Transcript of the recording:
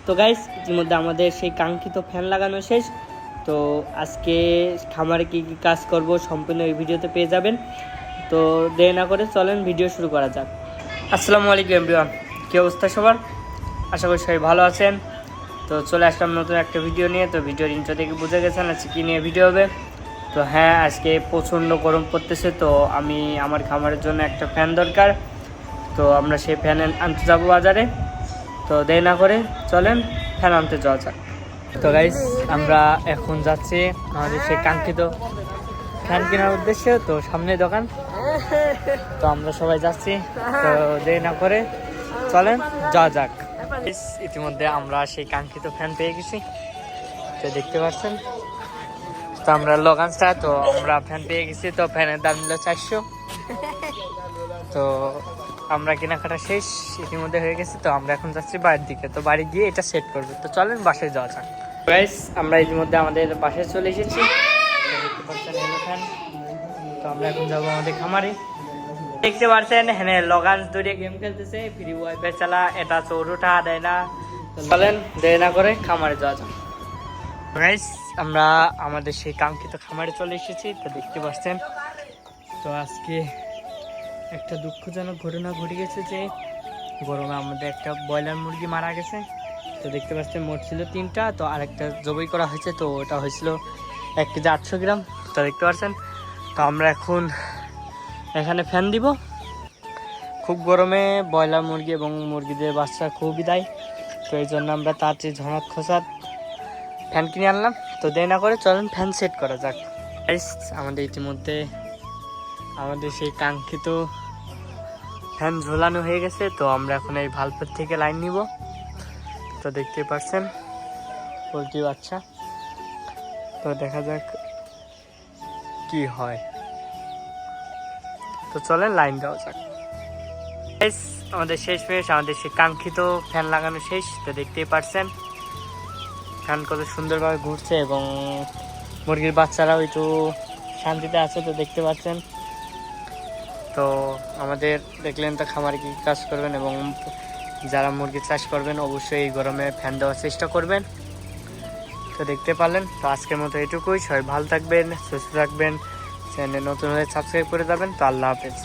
তো গাইস, ইতিমধ্যে আমাদের সেই কাঙ্ক্ষিত ফ্যান লাগানো শেষ। তো আজকে খামারে কী কী কাজ করব সম্পূর্ণ এই ভিডিওতে পেয়ে যাবেন। তো দেরি না করে চলেন ভিডিও শুরু করা যাক। আসসালামু আলাইকুম এভরিওয়ান, কী অবস্থা সবার? আশা করি সবাই ভালো আছেন। তো চলে আসলাম নতুন একটা ভিডিও নিয়ে। তো ভিডিওর ইন্ট্রো থেকে বুঝে গেছেন আজকে কী নিয়ে ভিডিও হবে। তো হ্যাঁ, আজকে প্রচণ্ড গরম পড়তেছে। তো আমি আমার খামারের জন্য একটা ফ্যান দরকার। তো আমরা সেই ফ্যান আনতে যাবো বাজারে। তো দেরি না করে চলেন ফ্যান আনতে যাওয়া যাক। তো গাইস, আমরা এখন যাচ্ছি আমাদের সেই কাঙ্ক্ষিত ফ্যান কেনার উদ্দেশ্যে। তো সামনে দোকান, তো আমরা সবাই যাচ্ছি। তো দেরি না করে চলেন যাওয়া যাক। ইতিমধ্যে আমরা সেই কাঙ্ক্ষিত ফ্যান পেয়ে গেছি, তো দেখতে পাচ্ছেন। তো আমরা লগানসটা, তো আমরা ফ্যান পেয়ে গেছি। তো ফ্যানের দাম নিল 400। তো আমরা কেনাকাটা শেষ ইতিমধ্যে হয়ে গেছে। তো আমরা এখন যাচ্ছি বাড়ির দিকে। তো বাড়ি গিয়ে এটা সেট করবো। তো চলেন বাসায় যাওয়া যাক। গাইস, আমরা ইতিমধ্যে আমাদের বাসায় চলে এসেছি। দেখতে পাচ্ছেন হ্যালো ফ্যান। তো আমরা এখন যাবো আমাদের খামারে। দেখতে পাচ্ছেন হ্যাঁ, লগান ধরে গেম খেলতেছে, ফ্রি ওয়াইফাই চালা, এটা চৌরুটা দেয় না। চলেন দেরি না করে খামারে যাওয়া যাক। গাইস, আমরা আমাদের সেই কাঙ্ক্ষিত খামারে চলে এসেছি। তো দেখতে পাচ্ছেন, তো আজকে একটা দুঃখজনক ঘটনা ঘটে গেছে যে গরমে আমাদের একটা ব্রয়লার মুরগি মারা গেছে। তো দেখতে পাচ্ছেন মোট ছিল 3টা, তো আরেকটা জবাই করা হয়েছে। তো ওটা হয়েছিল 1 কেজি 800 গ্রাম। তো দেখতে পাচ্ছেন, তো আমরা এখন এখানে ফ্যান দিব। খুব গরমে ব্রয়লার মুরগি এবং মুরগিদের বাচ্চা খুবই দায়। তো এই জন্য আমরা তাড়াতাড়ি ঝনক খোসার ফ্যান কিনে আনলাম। তো দেরি না করে চলেন ফ্যান সেট করা যাক। আমাদের ইতিমধ্যে আমাদের সেই কাঙ্ক্ষিত ফ্যান ঝোলানো হয়ে গেছে। তো আমরা এখন এই ভালপুর থেকে লাইন নিব। তো দেখতে পাচ্ছেন পোলট্রি বাচ্চা। তো দেখা যাক কি হয়। তো চলেন লাইন দেওয়া যাক। আমাদের শেষ মেশ, আমাদের সেই কাঙ্ক্ষিত ফ্যান লাগানো শেষ। তো দেখতেই পাচ্ছেন ফ্যান কত সুন্দরভাবে ঘুরছে এবং মুরগির বাচ্চারাও একটু শান্তিতে আছে। তো দেখতে পাচ্ছেন, তো আমাদের দেখলেন তো খামারে কি কাজ করবেন এবং যারা মুরগি চাষ করবেন অবশ্যই এই গরমে ফ্যান দেওয়ার চেষ্টা করবেন। তো দেখতে পারলেন। তো আজকের মতো এটুকুই। সবাই ভালো থাকবেন, সুস্থ থাকবেন। চ্যানেল নতুন হলে সাবস্ক্রাইব করে যাবেন। তো আল্লাহ হাফেজ।